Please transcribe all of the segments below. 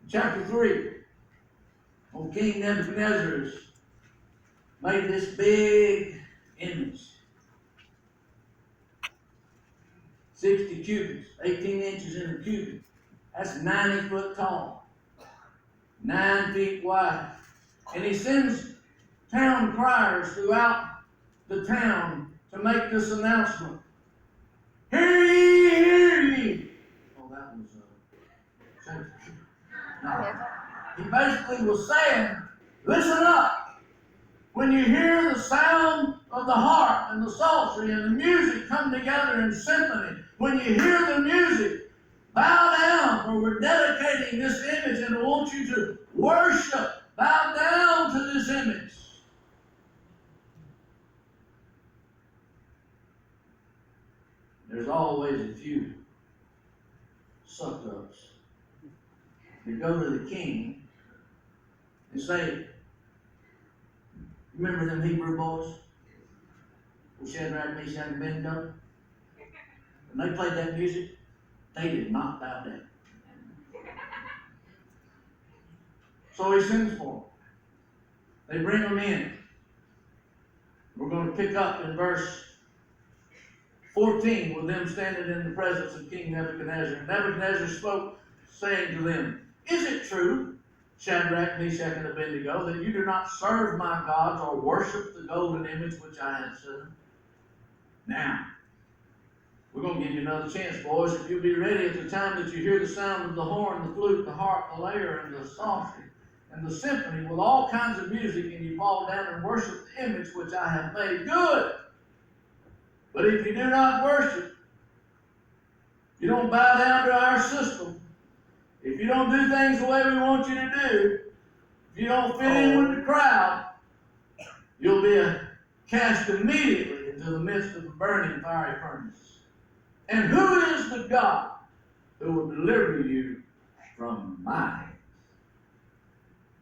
Chapter 3. Old King Nebuchadnezzar made this big image. 60 cubits, 18 inches in a cubit. That's 90 foot tall, 9 feet wide. And he sends town criers throughout the town to make this announcement. Hear ye, hear ye. Oh, that was no. He basically was saying, listen up. When you hear the sound of the harp and the psaltery and the music come together in symphony, when you hear the music, bow down, for we're dedicating this image and I want you to worship. Bow down to this image. There's always a few suck-ups that go to the king and say, remember them Hebrew boys? Shadrach, Meshach, and Abednego? When they played that music, they did not bow down. So he sends for them. They bring them in. We're going to pick up in verse 14 with them standing in the presence of King Nebuchadnezzar. Nebuchadnezzar spoke, saying to them, is it true, Shadrach, Meshach, and Abednego, that you do not serve my gods or worship the golden image which I have set? Now, we're going to give you another chance, boys. If you'll be ready at the time that you hear the sound of the horn, the flute, the harp, the lyre, and the psaltery, and the symphony with all kinds of music, and you fall down and worship the image which I have made, good. But if you do not worship, you don't bow down to our system, if you don't do things the way we want you to do, if you don't fit in with the crowd, you'll be cast immediately into the midst of a burning fiery furnace. And who is the God who will deliver you from my hands?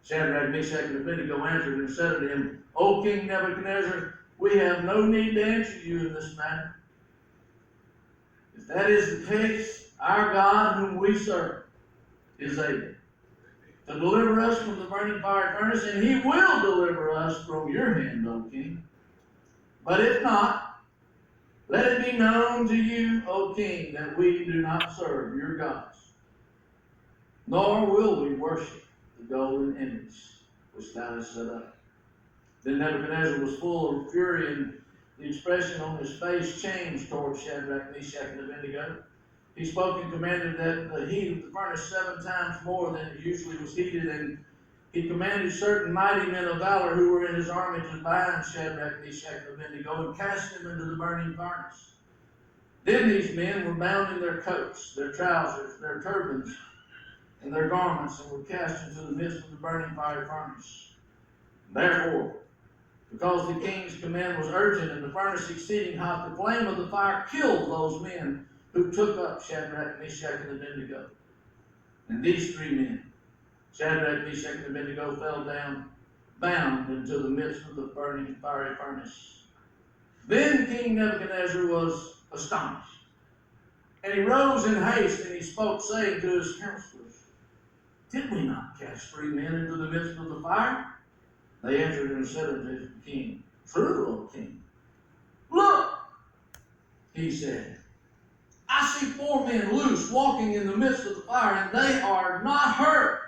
Shadrach, Meshach, and Abednego answered and said to him, O King Nebuchadnezzar, we have no need to answer you in this matter. If that is the case, our God whom we serve is able to deliver us from the burning fire furnace, and he will deliver us from your hand, O king. But if not, let it be known to you, O king, that we do not serve your gods, nor will we worship the golden image which thou hast set up. Then Nebuchadnezzar was full of fury, and the expression on his face changed towards Shadrach, Meshach, and Abednego. He spoke and commanded that the heat of the furnace 7 times more than it usually was heated, and he commanded certain mighty men of valor who were in his army to bind Shadrach, Meshach, and Abednego and cast them into the burning furnace. Then these men were bound in their coats, their trousers, their turbans, and their garments, and were cast into the midst of the burning fiery furnace. Therefore, because the king's command was urgent and the furnace exceeding hot, the flame of the fire killed those men who took up Shadrach, Meshach, and Abednego. And these 3 men, Shadrach, Meshach, and Abednego, fell down, bound into the midst of the burning fiery furnace. Then King Nebuchadnezzar was astonished, and he rose in haste, and he spoke, saying to his counselors, did we not cast 3 men into the midst of the fire? They answered and said unto the king, true, O king. Look, he said, I see 4 men loose, walking in the midst of the fire, and they are not hurt.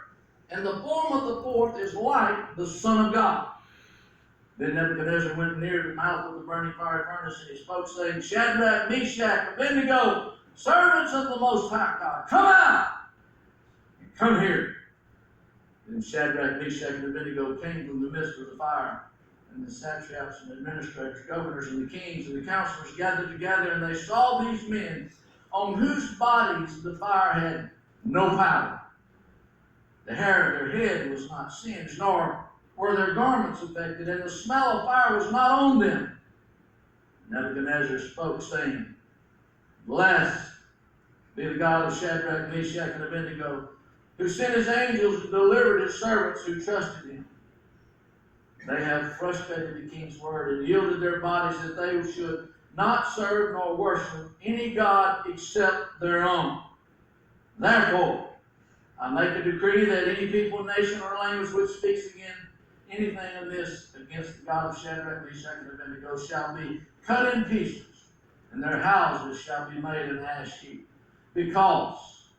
And the form of the 4th is like the Son of God. Then Nebuchadnezzar went near the mouth of the burning fiery furnace, and he spoke, saying, Shadrach, Meshach, Abednego, servants of the Most High God, come out and come here. Then Shadrach, Meshach, and Abednego came from the midst of the fire, and the satraps and administrators, governors, and the kings and the counselors gathered together, and they saw these men on whose bodies the fire had no power. The hair of their head was not singed, nor were their garments affected, and the smell of fire was not on them. Nebuchadnezzar spoke, saying, blessed be the God of Shadrach, Meshach, and Abednego, who sent his angels and delivered his servants who trusted him. They have frustrated the king's word and yielded their bodies that they should not serve nor worship any god except their own. Therefore, I make a decree that any people, nation, or language which speaks again anything of this against the God of Shadrach, Meshach, and Abednego shall be cut in pieces, and their houses shall be made an ash heap. Because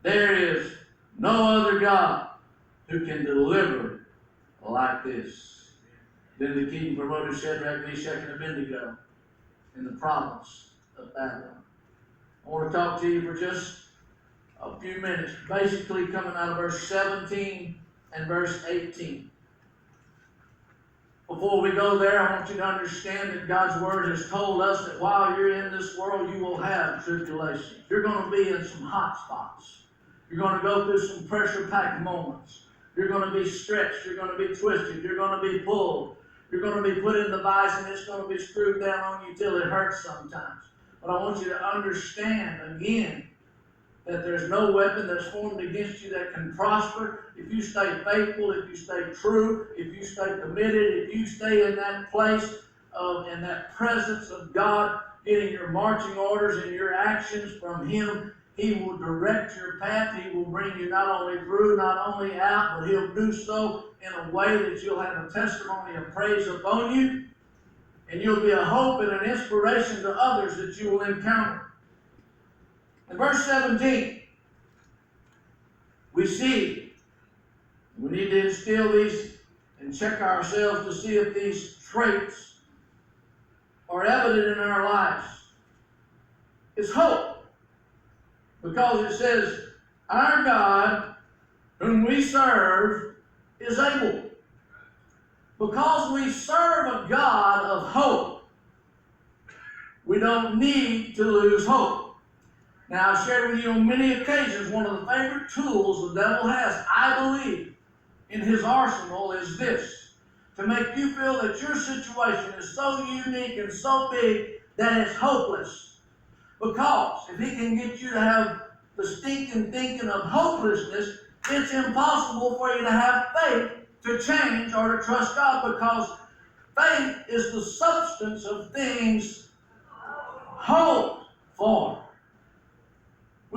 there is no other God who can deliver like this. Then the king promoted Shadrach, Meshach, and Abednego in the province of Babylon. I want to talk to you for just a few minutes, basically coming out of verse 17 and verse 18. Before we go there, I want you to understand that God's Word has told us that while you're in this world, you will have tribulations. You're going to be in some hot spots. You're going to go through some pressure-packed moments. You're going to be stretched. You're going to be twisted. You're going to be pulled. You're going to be put in the vice, and it's going to be screwed down on you till it hurts sometimes. But I want you to understand again that there's no weapon that's formed against you that can prosper. If you stay faithful, if you stay true, if you stay committed, if you stay in that place in that presence of God, getting your marching orders and your actions from Him, He will direct your path. He will bring you not only through, not only out, but He'll do so in a way that you'll have a testimony of praise upon you, and you'll be a hope and an inspiration to others that you will encounter. In verse 17, we see we need to instill these and check ourselves to see if these traits are evident in our lives. It's hope. Because it says, our God, whom we serve, is able. Because we serve a God of hope, we don't need to lose hope. Now, I've shared with you on many occasions, one of the favorite tools the devil has, I believe, in his arsenal is this: to make you feel that your situation is so unique and so big that it's hopeless. Because if he can get you to have the stinking thinking of hopelessness, it's impossible for you to have faith to change or to trust God, because faith is the substance of things hoped for.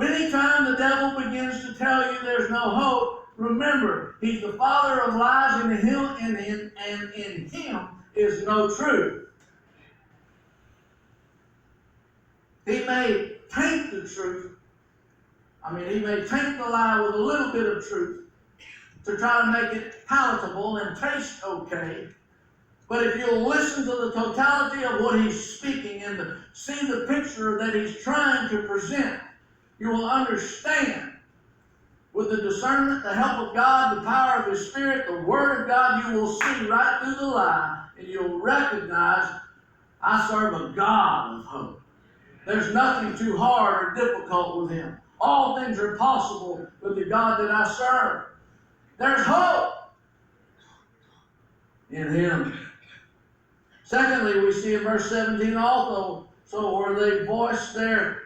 Anytime the devil begins to tell you there's no hope, remember, he's the father of lies, and in him is no truth. He may taint the truth. He may taint the lie with a little bit of truth to try to make it palatable and taste okay. But if you'll listen to the totality of what he's speaking and see the picture that he's trying to present, you will understand, with the discernment, the help of God, the power of His Spirit, the Word of God, you will see right through the lie, and you'll recognize, I serve a God of hope. There's nothing too hard or difficult with Him. All things are possible with the God that I serve. There's hope in Him. Secondly, we see in verse 17 also, where they voiced their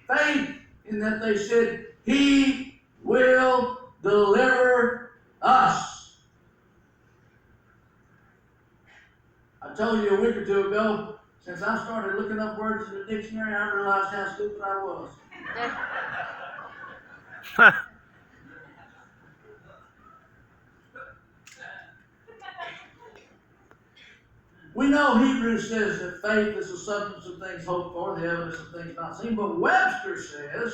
faith in that they said, He will deliver us. I told you a week or two ago, since I started looking up words in the dictionary, I realized how stupid I was. We know Hebrews says that faith is the substance of things hoped for, the evidence of things not seen. But Webster says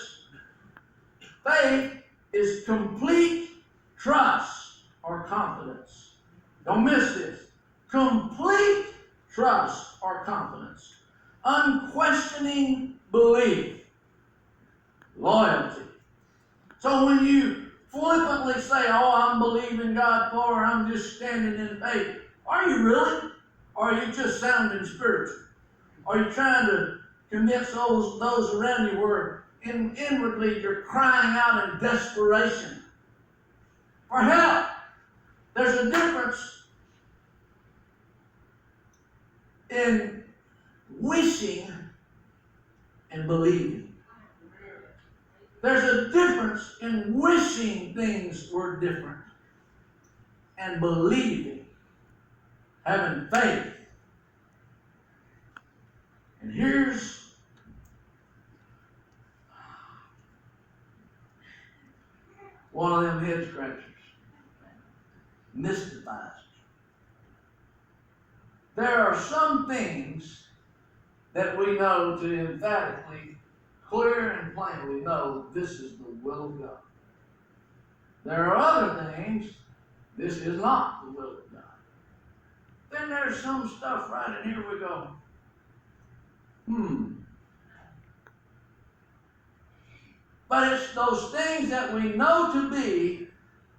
faith is complete trust or confidence. Don't miss this. Complete trust or confidence. Unquestioning belief. Loyalty. So when you flippantly say, I'm believing God for, or I'm just standing in faith, are you really? Or are you just sounding spiritual? Are you trying to convince those around you where inwardly you're crying out in desperation for help? There's a difference in wishing and believing. There's a difference in wishing things were different and believing, having faith. And here's one of them head scratchers. Mystifies. There are some things that we know to emphatically, clear and plainly know that this is the will of God. There are other things, this is not the will of God. Then there's some stuff right in here we go, But it's those things that we know to be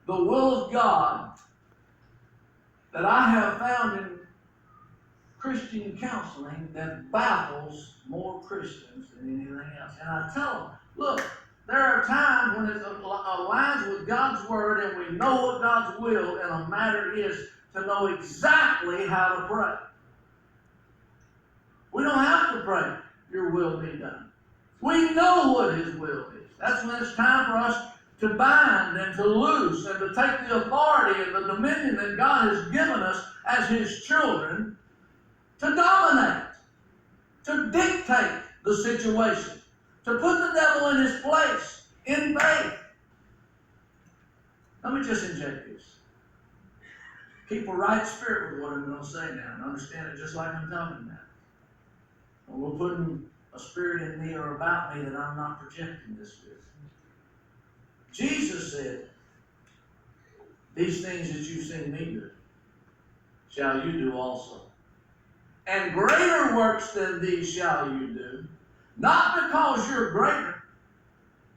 the will of God that I have found in Christian counseling that baffles more Christians than anything else. And I tell them, look, there are times when it aligns with God's Word and we know what God's will in a matter is to know exactly how to pray. We don't have to pray, your will be done. We know what His will is. That's when it's time for us to bind and to loose and to take the authority and the dominion that God has given us as His children to dominate, to dictate the situation, to put the devil in his place in faith. Let me just inject this. Keep a right spirit with what I'm going to say now and understand it just like I'm talking about. And we're putting a spirit in me or about me that I'm not projecting this with. Jesus said, these things that you've seen me do, shall you do also. And greater works than these shall you do, not because you're greater,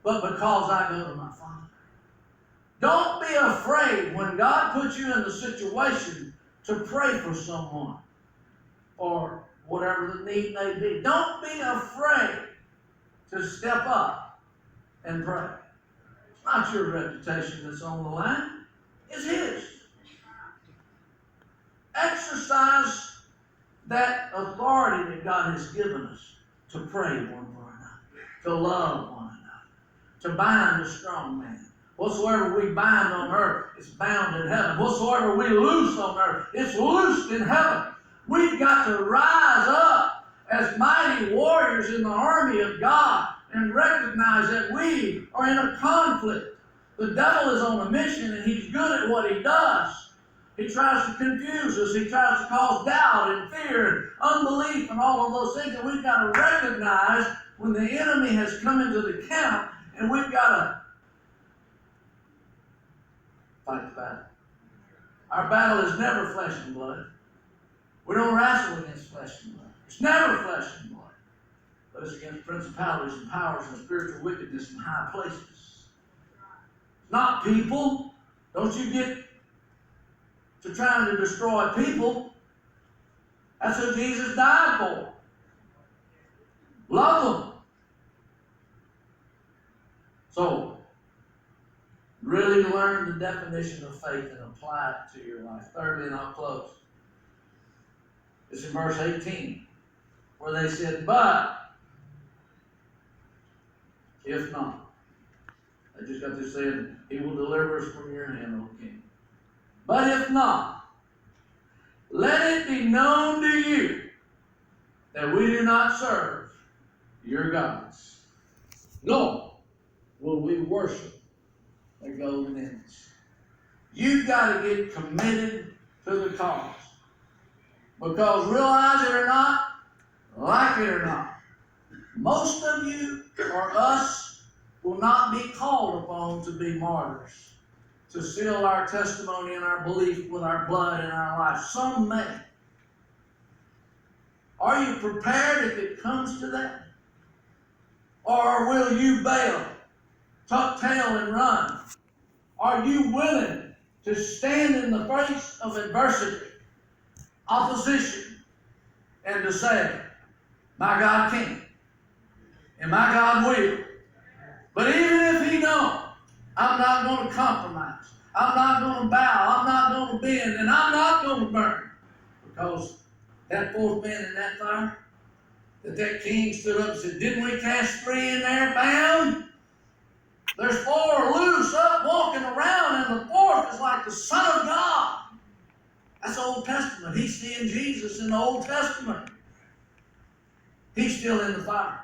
but because I go to my Father. Don't be afraid when God puts you in the situation to pray for someone or whatever the need may be. Don't be afraid to step up and pray. It's not your reputation that's on the line. It's His. Exercise that authority that God has given us to pray one for another, to love one another, to bind the strong man. Whatsoever we bind on earth is bound in heaven. Whatsoever we loose on earth is loosed in heaven. We've got to rise up as mighty warriors in the army of God and recognize that we are in a conflict. The devil is on a mission and he's good at what he does. He tries to confuse us. He tries to cause doubt and fear and unbelief and all of those things. And we've got to recognize when the enemy has come into the camp, and we've got to fight the battle. Our battle is never flesh and blood. We don't wrestle against flesh and blood. It's never flesh and blood. But it's against principalities and powers and spiritual wickedness in high places. It's not people. Don't you get to trying to destroy people. That's who Jesus died for. Love them. So, really learn the definition of faith and apply it to your life. Thirdly, and I'll close. It's in verse 18, where they said, but if not. They just got this saying, He will deliver us from your hand, O King. But if not, let it be known to you that we do not serve your gods, nor will we worship a golden image. You've got to get committed to the cause. Because realize it or not, like it or not, most of you or us will not be called upon to be martyrs, to seal our testimony and our belief with our blood and our life. Some may. Are you prepared if it comes to that? Or will you bail, tuck tail and run? Are you willing to stand in the face of adversity, opposition, and to say, my God can, and my God will. But even if He don't, I'm not going to compromise. I'm not going to bow. I'm not going to bend. And I'm not going to burn. Because that fourth man in that fire, that king stood up and said, didn't we cast 3 in there bound? There's 4 loose up walking around, and the 4th is like the Son of God. That's Old Testament. He's seeing Jesus in the Old Testament. He's still in the fire.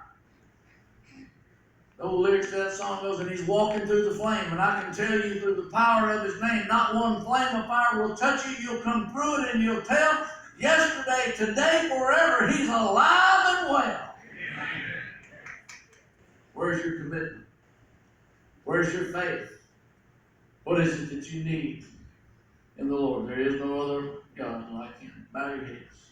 The old lyrics of that song goes, and he's walking through the flame. And I can tell you through the power of his name, not one flame of fire will touch you. You'll come through it and you'll tell, yesterday, today, forever, he's alive and well. Where's your commitment? Where's your faith? What is it that you need in the Lord? There is no other God like him. Bow your heads.